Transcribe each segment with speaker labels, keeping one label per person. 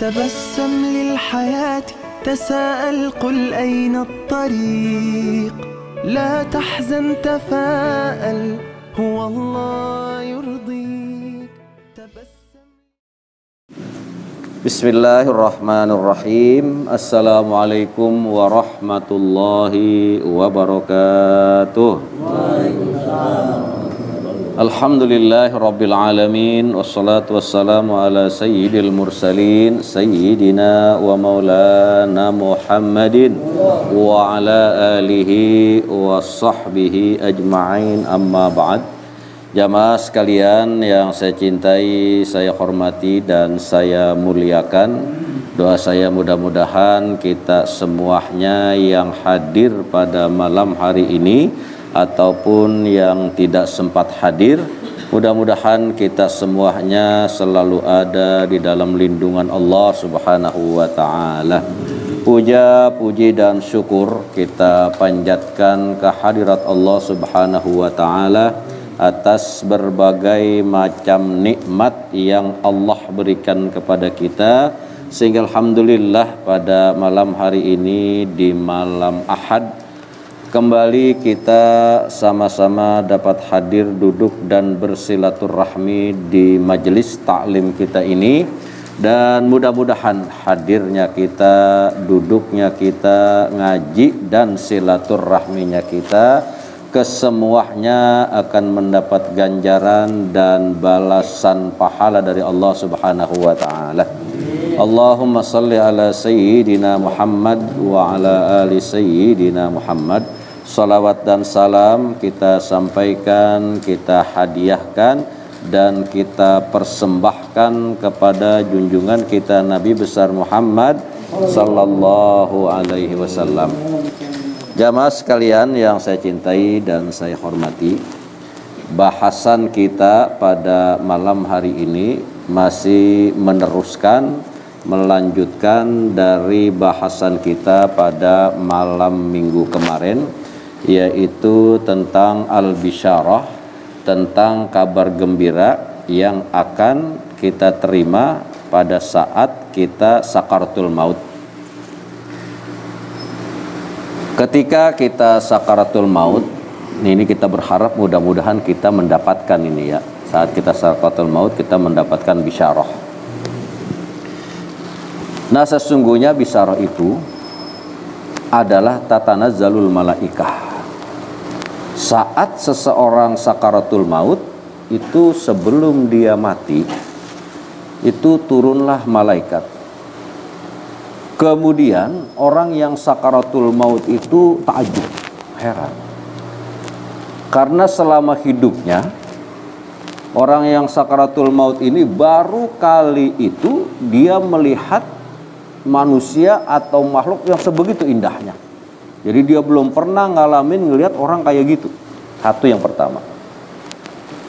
Speaker 1: تبسم للحياة تساءل قل أين الطريق لا تحزن تفاءل هو الله يرضيك تبسم.
Speaker 2: Bismillahirrahmanirrahim. Assalamualaikum warahmatullahi wabarakatuh. Alhamdulillahi rabbil alamin. Wassalatu wassalamu ala sayyidil mursalin sayyidina wa maulana Muhammadin wa ala alihi wa sahbihi ajma'in, amma ba'd. Jamaah sekalian yang saya cintai, saya hormati dan saya muliakan, doa saya mudah-mudahan kita semuanya yang hadir pada malam hari ini ataupun yang tidak sempat hadir, mudah-mudahan kita semuanya selalu ada di dalam lindungan Allah Subhanahu wa ta'ala. Puja, puji dan syukur kita panjatkan kehadirat Allah Subhanahu wa ta'ala atas berbagai macam nikmat yang Allah berikan kepada kita, sehingga alhamdulillah pada malam hari ini di malam Ahad kembali kita sama-sama dapat hadir, duduk dan bersilaturahmi di majelis taklim kita ini, dan mudah-mudahan hadirnya kita, duduknya kita, ngaji dan silaturahminya kita kesemuanya akan mendapat ganjaran dan balasan pahala dari Allah Subhanahu wa ta'ala. Allahumma salli ala sayyidina Muhammad wa ala ali sayyidina Muhammad. Salawat dan salam kita sampaikan, kita hadiahkan dan kita persembahkan kepada junjungan kita Nabi besar Muhammad sallallahu alaihi wasallam. Jamaah sekalian yang saya cintai dan saya hormati, bahasan kita pada malam hari ini masih melanjutkan dari bahasan kita pada malam minggu kemarin, yaitu tentang al-bisyarah, tentang kabar gembira yang akan kita terima pada saat kita sakaratul maut. Ketika kita sakaratul maut, ini kita berharap mudah-mudahan kita mendapatkan ini ya. Saat kita sakaratul maut kita mendapatkan bisyarah. Nah, sesungguhnya bisyarah itu adalah tatanazzalul malaikah. Saat seseorang sakaratul maut itu, sebelum dia mati itu turunlah malaikat. Kemudian orang yang sakaratul maut itu takjub, heran. Karena selama hidupnya orang yang sakaratul maut ini baru kali itu dia melihat manusia atau makhluk yang sebegitu indahnya. Jadi dia belum pernah ngelihat orang kayak gitu. Satu yang pertama.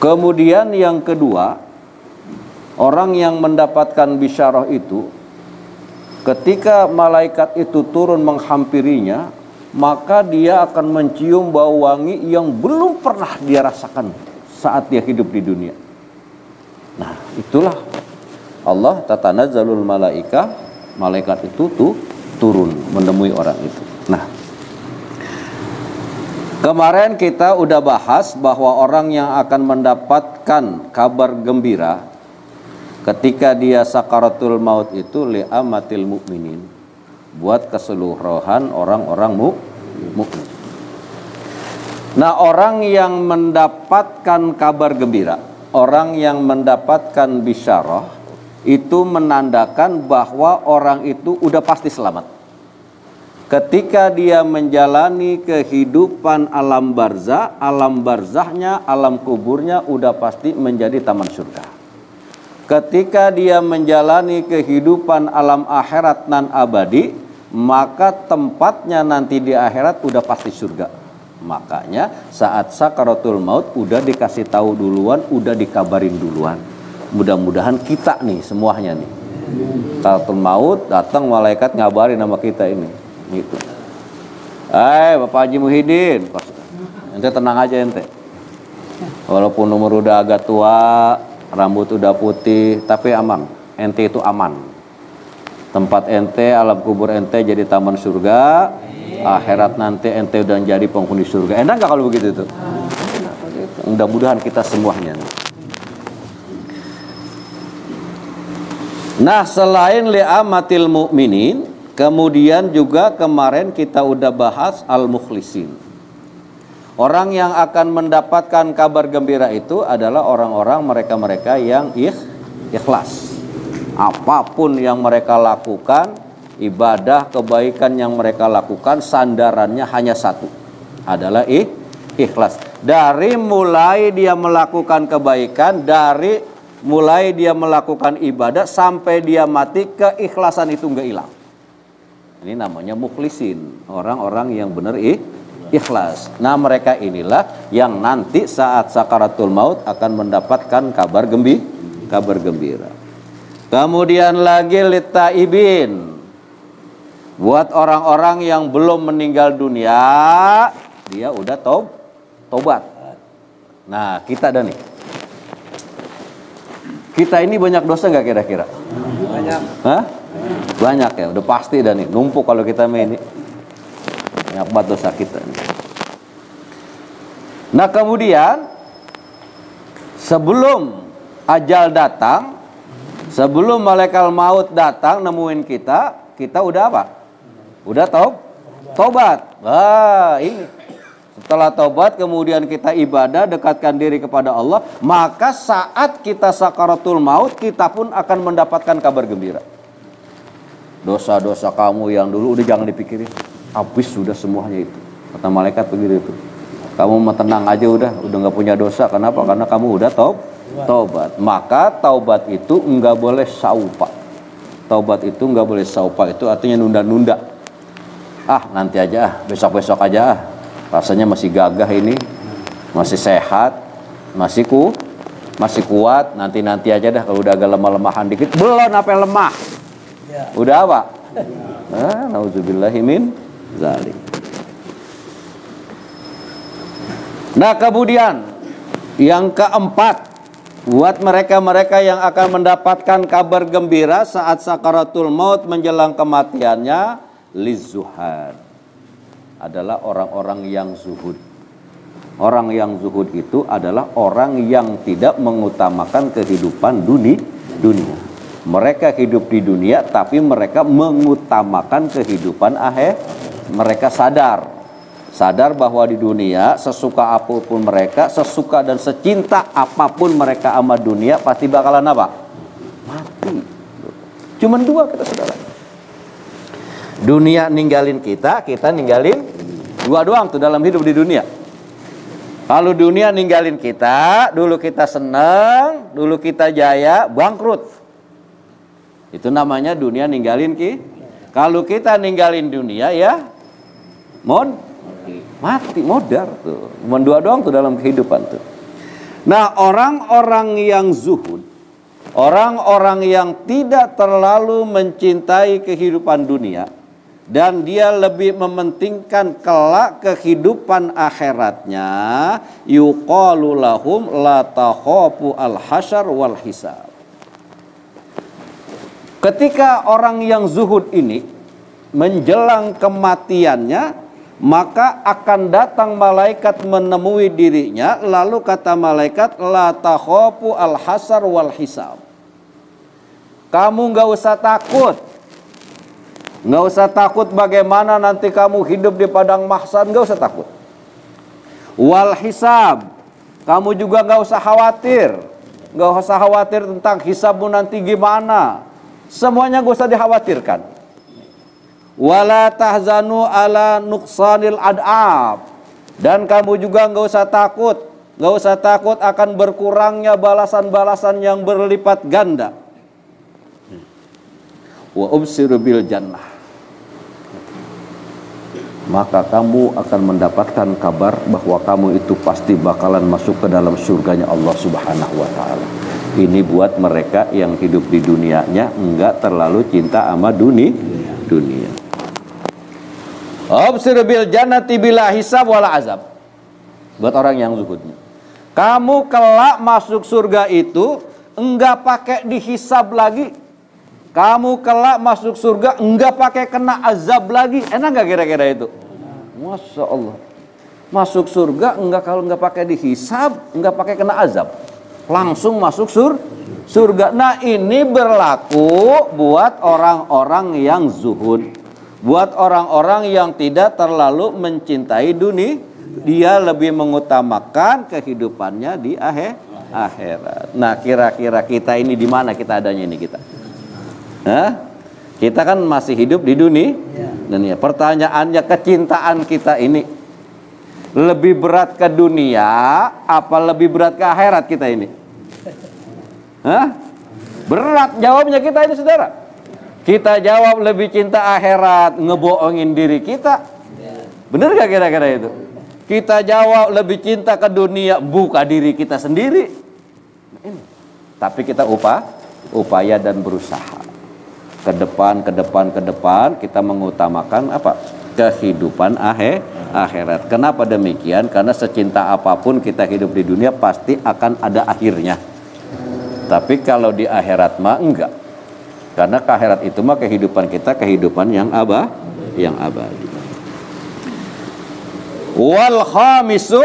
Speaker 2: Kemudian yang kedua, orang yang mendapatkan bisyarah itu, ketika malaikat itu turun menghampirinya, maka dia akan mencium bau wangi yang belum pernah dia rasakan saat dia hidup di dunia. Nah, itulah Allah tatanazzalul malaikah, malaikat itu turun menemui orang itu. Nah, kemarin kita udah bahas bahwa orang yang akan mendapatkan kabar gembira ketika dia sakaratul maut itu li'amatil mu'minin, buat keseluruhan orang-orang mukmin. Nah, orang yang mendapatkan kabar gembira, orang yang mendapatkan bisyarah, itu menandakan bahwa orang itu udah pasti selamat. Ketika dia menjalani kehidupan alam barzah, alam barzahnya, alam kuburnya udah pasti menjadi taman surga. Ketika dia menjalani kehidupan alam akhirat nan abadi, maka tempatnya nanti di akhirat udah pasti surga. Makanya saat sakaratul maut udah dikasih tahu duluan, udah dikabarin duluan. Mudah-mudahan kita nih semuanya nih, sakaratul maut datang malaikat ngabarin sama kita ini gitu. Bapak Haji Muhyiddin, ente tenang aja ente. Walaupun umur udah agak tua, rambut udah putih, tapi aman. Ente itu aman. Tempat ente, alam kubur ente jadi taman surga. Akhirat nanti ente udah jadi penghuni surga. Enak gak kalau begitu tuh? Mudah-mudahan kita semuanya. Nah, selain li'amatil mu'minin, kemudian juga kemarin kita udah bahas al-mukhlisin. Orang yang akan mendapatkan kabar gembira itu adalah orang-orang mereka-mereka yang ikhlas. Apapun yang mereka lakukan, ibadah, kebaikan yang mereka lakukan, sandarannya hanya satu, adalah ikhlas. Dari mulai dia melakukan kebaikan, dari mulai dia melakukan ibadah sampai dia mati, keikhlasan itu nggak hilang. Ini namanya mukhlisin, orang-orang yang benar ikhlas. Nah, mereka inilah yang nanti saat sakaratul maut akan mendapatkan kabar gembira. Kemudian lagi litaibin, buat orang-orang yang belum meninggal dunia, dia udah tobat. Nah, kita nih. Kita ini banyak dosa nggak kira-kira?
Speaker 3: Banyak.
Speaker 2: Hah? Banyak ya, udah pasti dah nih. Numpuk kalau kita main ini. Banyak banget dosa kita. Nah, kemudian sebelum ajal datang, sebelum malaikat maut datang nemuin kita udah apa? Udah tobat. Wah, ini. Setelah tobat kemudian kita ibadah, dekatkan diri kepada Allah, maka saat kita sakaratul maut kita pun akan mendapatkan kabar gembira. Dosa-dosa kamu yang dulu udah jangan dipikirin. Habis sudah semuanya itu. Kata malaikat begitu itu. Kamu mau tenang aja udah nggak punya dosa. Kenapa? Karena kamu udah tobat. Maka taubat itu nggak boleh saupa. Taubat itu nggak boleh saupa, itu artinya nunda-nunda. Nanti aja, besok-besok aja. Rasanya masih gagah ini, masih sehat, masih kuat. Nanti aja dah, kalau udah agak lemah-lemahan dikit, belum apa lemah. Udah apa? Nauzubillahi min zalik. Nah, kemudian yang keempat, buat mereka-mereka yang akan mendapatkan kabar gembira saat sakaratul maut menjelang kematiannya, lizuhad, adalah orang-orang yang zuhud. Orang yang zuhud itu adalah orang yang tidak mengutamakan kehidupan dunia. Mereka hidup di dunia tapi mereka mengutamakan kehidupan akhir. Mereka sadar bahwa di dunia sesuka apapun mereka, sesuka dan secinta apapun mereka sama dunia, pasti bakalan apa? Mati. Cuman dua kita saudara. Dunia ninggalin kita ninggalin. Dua doang tuh dalam hidup di dunia. Kalau dunia ninggalin kita, dulu kita senang, dulu kita jaya, bangkrut. Itu namanya dunia ninggalin Kalau kita ninggalin dunia ya mati, modar tuh. Cuma dua doang tuh dalam kehidupan tuh. Nah, orang-orang yang zuhud, orang-orang yang tidak terlalu mencintai kehidupan dunia, dan dia lebih mementingkan kelak kehidupan akhiratnya, yuqalu lahum la takhafu al-hasyar wal hisab. Ketika orang yang zuhud ini menjelang kematiannya, maka akan datang malaikat menemui dirinya, lalu kata malaikat, la takhafu al-hasyar wal hisab. Kamu nggak usah takut. Nggak usah takut bagaimana nanti kamu hidup di padang mahsyar, nggak usah takut. Wal hisab, kamu juga nggak usah khawatir. Nggak usah khawatir tentang hisabmu nanti gimana. Semuanya nggak usah dikhawatirkan. Wala tahzanu ala nuqsanil adab, dan kamu juga nggak usah takut akan berkurangnya balasan-balasan yang berlipat ganda. Wa ubsiru bil jannah, maka kamu akan mendapatkan kabar bahwa kamu itu pasti bakalan masuk ke dalam surganya Allah Subhanahu wa ta'ala. Ini buat mereka yang hidup di dunianya enggak terlalu cinta sama dunia. Ubsir bil jannati bila hisab wala azab. Buat orang yang zuhudnya, kamu kelak masuk surga itu enggak pakai dihisab lagi, Kamu kelak masuk surga enggak pakai kena azab lagi. Enak nggak kira-kira itu? Masya Allah. Masuk surga enggak, kalau enggak pakai dihisab, enggak pakai kena azab. Langsung masuk surga. Nah, ini berlaku buat orang-orang yang zuhud. Buat orang-orang yang tidak terlalu mencintai dunia. Dia lebih mengutamakan kehidupannya di akhirat. Nah, kira-kira kita ini di mana kita adanya ini kita? Hah? Kita kan masih hidup di dunia. Ya. Pertanyaannya, kecintaan kita ini lebih berat ke dunia apa lebih berat ke akhirat kita ini? Hah? Berat jawabnya kita ini, saudara. Kita jawab lebih cinta akhirat, ngebohongin diri kita. Bener gak kira-kira itu? Kita jawab lebih cinta ke dunia, buka diri kita sendiri. Tapi kita upaya dan berusaha. Ke depan kita mengutamakan apa? Kehidupan akhirat. Kenapa demikian? Karena secinta apapun kita hidup di dunia pasti akan ada akhirnya. Tapi kalau di akhirat mah enggak. Karena ke akhirat itu mah kehidupan kita kehidupan yang abadi. Wal khamisu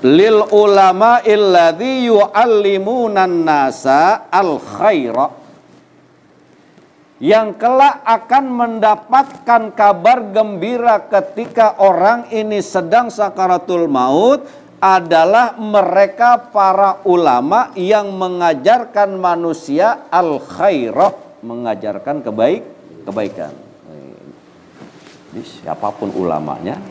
Speaker 2: lil ulama alladzi yu'allimunan nasa al khaira. Yang kelak akan mendapatkan kabar gembira ketika orang ini sedang sakaratul maut adalah mereka para ulama yang mengajarkan manusia al-khairah, mengajarkan kebaikan. Jadi siapapun ulamanya,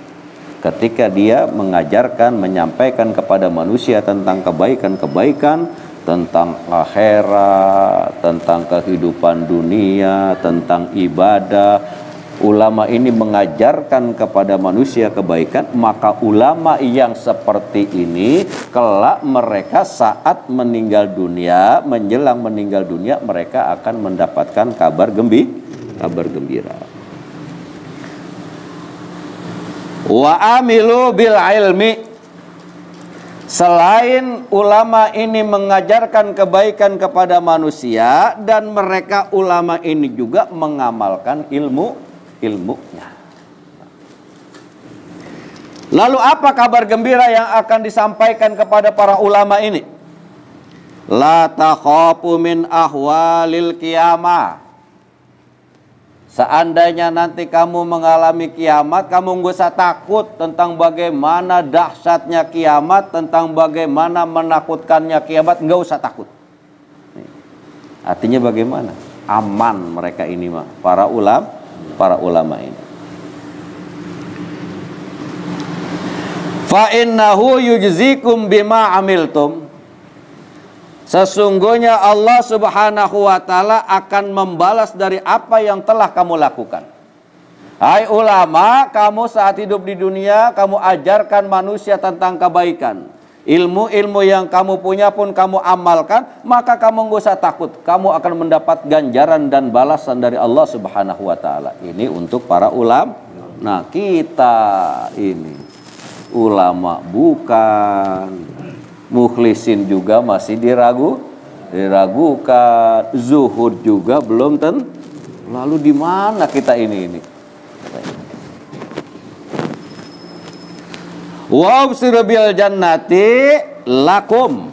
Speaker 2: ketika dia mengajarkan, menyampaikan kepada manusia tentang kebaikan-kebaikan, tentang akhirat, tentang kehidupan dunia, tentang ibadah, ulama ini mengajarkan kepada manusia kebaikan, maka ulama yang seperti ini kelak mereka saat meninggal dunia, menjelang meninggal dunia, mereka akan mendapatkan kabar gembira. Wa amilu bil ilmi. Selain ulama ini mengajarkan kebaikan kepada manusia, dan mereka ulama ini juga mengamalkan ilmunya. Lalu apa kabar gembira yang akan disampaikan kepada para ulama ini? La takhafu min ahwalil qiyamah. Seandainya nanti kamu mengalami kiamat, kamu nggak usah takut tentang bagaimana dahsyatnya kiamat, tentang bagaimana menakutkannya kiamat, nggak usah takut. Artinya bagaimana? Aman mereka ini mah, para ulama ini. Fa innahu yujzikum bima amiltum. Sesungguhnya Allah Subhanahu wa ta'ala akan membalas dari apa yang telah kamu lakukan. Hai ulama, kamu saat hidup di dunia, kamu ajarkan manusia tentang kebaikan. Ilmu-ilmu yang kamu punya pun kamu amalkan, maka kamu nggak usah takut. Kamu akan mendapat ganjaran dan balasan dari Allah Subhanahu wa ta'ala. Ini untuk para ulama. Nah, kita ini ulama bukan. Mukhlisin juga masih diragukan, zuhud juga belum tentu. Lalu di mana kita ini? Wa absiru bil jannati lakum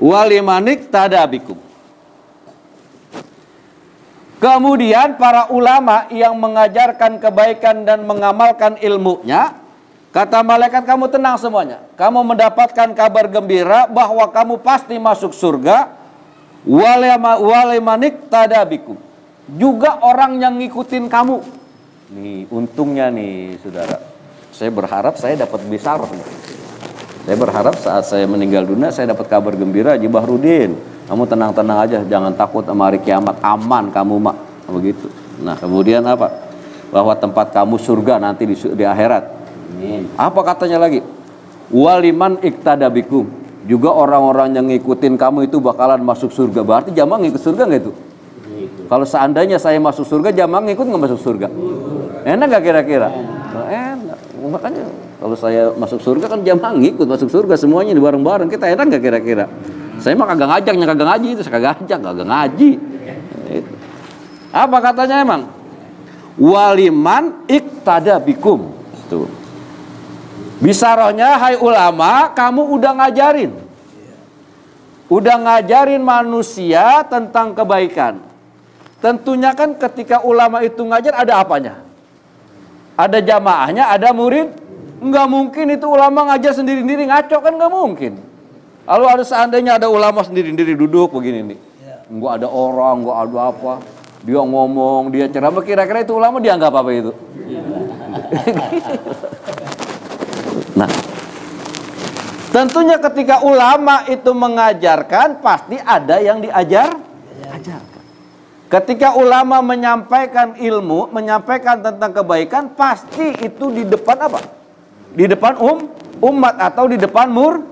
Speaker 2: walimanik tadabikum. Kemudian para ulama yang mengajarkan kebaikan dan mengamalkan ilmunya, kata malaikat, kamu tenang semuanya. Kamu mendapatkan kabar gembira bahwa kamu pasti masuk surga. Walimanik tadabikum. Juga orang yang ngikutin kamu. Nih, untungnya nih, saudara. Saya berharap saya dapat bisyarah. Saya berharap saat saya meninggal dunia, saya dapat kabar gembira. Haji Bahrudin, kamu tenang-tenang aja, jangan takut sama hari kiamat. Aman kamu, mak. Begitu. Nah, kemudian apa? Bahwa tempat kamu surga nanti di akhirat. Apa katanya lagi? Waliman iktadabikum. Juga orang-orang yang ngikutin kamu itu bakalan masuk surga. Berarti jamaah ngikut surga nggak itu? Kalau seandainya saya masuk surga, jamaah ngikut nggak masuk surga? Enak nggak kira-kira? Enak. Makanya kalau saya masuk surga kan jamaah ngikut masuk surga semuanya di bareng-bareng. Kita enak nggak kira-kira? Saya mah kagak ngajaknya, kagak ngaji itu, saya kagak ngajak, kagak ngaji. Itu. Apa katanya emang? Waliman iktada bikum. Tuh. Bisarohnya, hai ulama, kamu udah ngajarin. Udah ngajarin manusia tentang kebaikan. Tentunya kan ketika ulama itu ngajar ada apanya? Ada jamaahnya, ada murid. Enggak mungkin itu ulama ngajar sendiri-sendiri, ngaco kan enggak mungkin. Lalu ada seandainya ada ulama sendiri-sendiri duduk begini nih. Enggak ada orang, enggak ada apa. Dia ngomong, dia ceramah, kira-kira itu ulama dianggap apa itu? Nah, tentunya ketika ulama itu mengajarkan pasti ada yang ajarkan. Ketika ulama menyampaikan ilmu, menyampaikan tentang kebaikan, pasti itu di depan apa? Di depan umat atau di depan murid.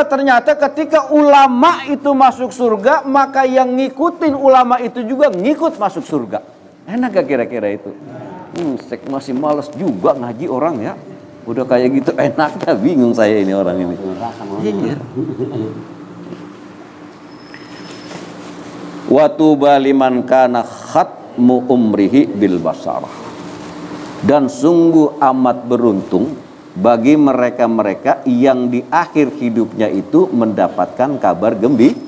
Speaker 2: Ternyata ketika ulama itu masuk surga, maka yang ngikutin ulama itu juga ngikut masuk surga. Enak gak kira-kira itu? Masih males juga ngaji orang ya. Udah kayak gitu enaknya, bingung saya ini orang ini. Iya. Wa tuba liman kana khatmu umrihi bil basarah. Dan sungguh amat beruntung bagi mereka-mereka yang di akhir hidupnya itu mendapatkan kabar gembira.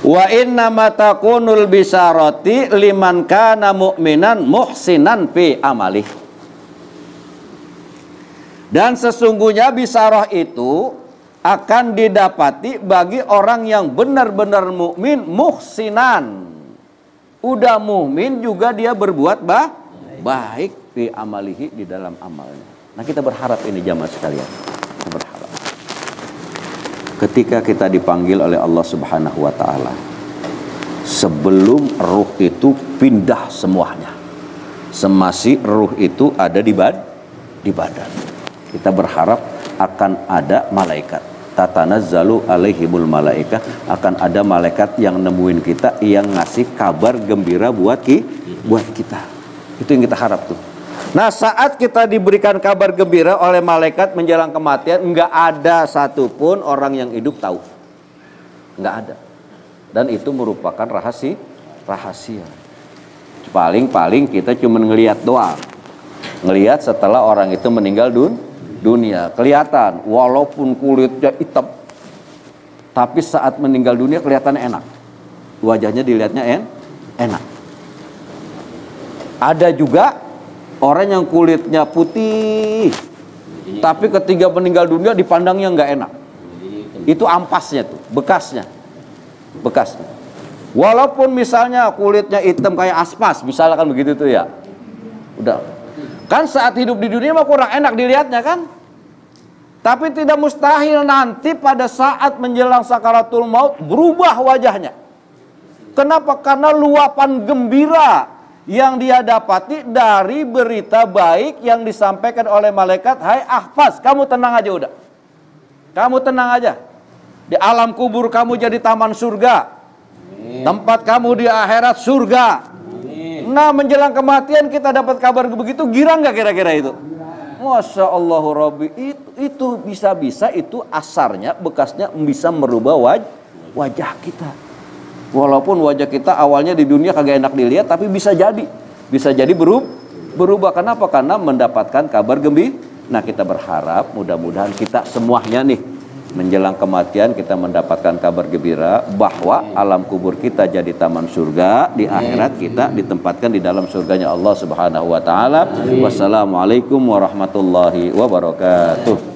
Speaker 2: Wa inna ma takunul bisarati liman kana mu'minan muhsinan fi amalih. Dan sesungguhnya bisarah itu akan didapati bagi orang yang benar-benar mukmin, muhsinan. Udah mukmin juga dia berbuat baik fi amalihi, di dalam amalnya. Nah, kita berharap ini jamaah sekalian. Kita berharap. Ketika kita dipanggil oleh Allah Subhanahu wa taala, sebelum ruh itu pindah semuanya. Semasi ruh itu ada di badan. Kita berharap akan ada malaikat. Tatanazzalu alaihimul malaikah, akan ada malaikat yang nemuin kita, yang ngasih kabar gembira buat kita. Itu yang kita harap tuh. Nah, saat kita diberikan kabar gembira oleh malaikat menjelang kematian, enggak ada satupun orang yang hidup tahu. Enggak ada. Dan itu merupakan rahasia. Paling-paling kita cuma ngelihat doang. Ngelihat setelah orang itu meninggal dunia, kelihatan walaupun kulitnya hitam, tapi saat meninggal dunia kelihatannya enak, wajahnya dilihatnya enak. Ada juga orang yang kulitnya putih, tapi ketika meninggal dunia dipandangnya nggak enak. Itu ampasnya tuh, bekasnya. Walaupun misalnya kulitnya hitam kayak aspas, misalkan begitu tuh ya, udah. Kan saat hidup di dunia mah kurang enak dilihatnya kan. Tapi tidak mustahil nanti pada saat menjelang sakaratul maut berubah wajahnya. Kenapa? Karena luapan gembira yang dia dapati dari berita baik yang disampaikan oleh malaikat. Hai ahfaz, kamu tenang aja udah. Kamu tenang aja. Di alam kubur kamu jadi taman surga. Tempat kamu di akhirat surga. Nah, menjelang kematian kita dapat kabar begitu, girang gak kira-kira itu? Masya Allah Rabbi, itu bisa-bisa itu asarnya, bekasnya bisa merubah wajah kita. Walaupun wajah kita awalnya di dunia kagak enak dilihat, tapi bisa jadi berubah. Kenapa? Karena mendapatkan kabar gembira. Nah, kita berharap mudah-mudahan kita semuanya nih menjelang kematian kita mendapatkan kabar gembira bahwa alam kubur kita jadi taman surga, di akhirat kita ditempatkan di dalam surganya Allah Subhanahu wa taala. Wassalamualaikum warahmatullahi wabarakatuh.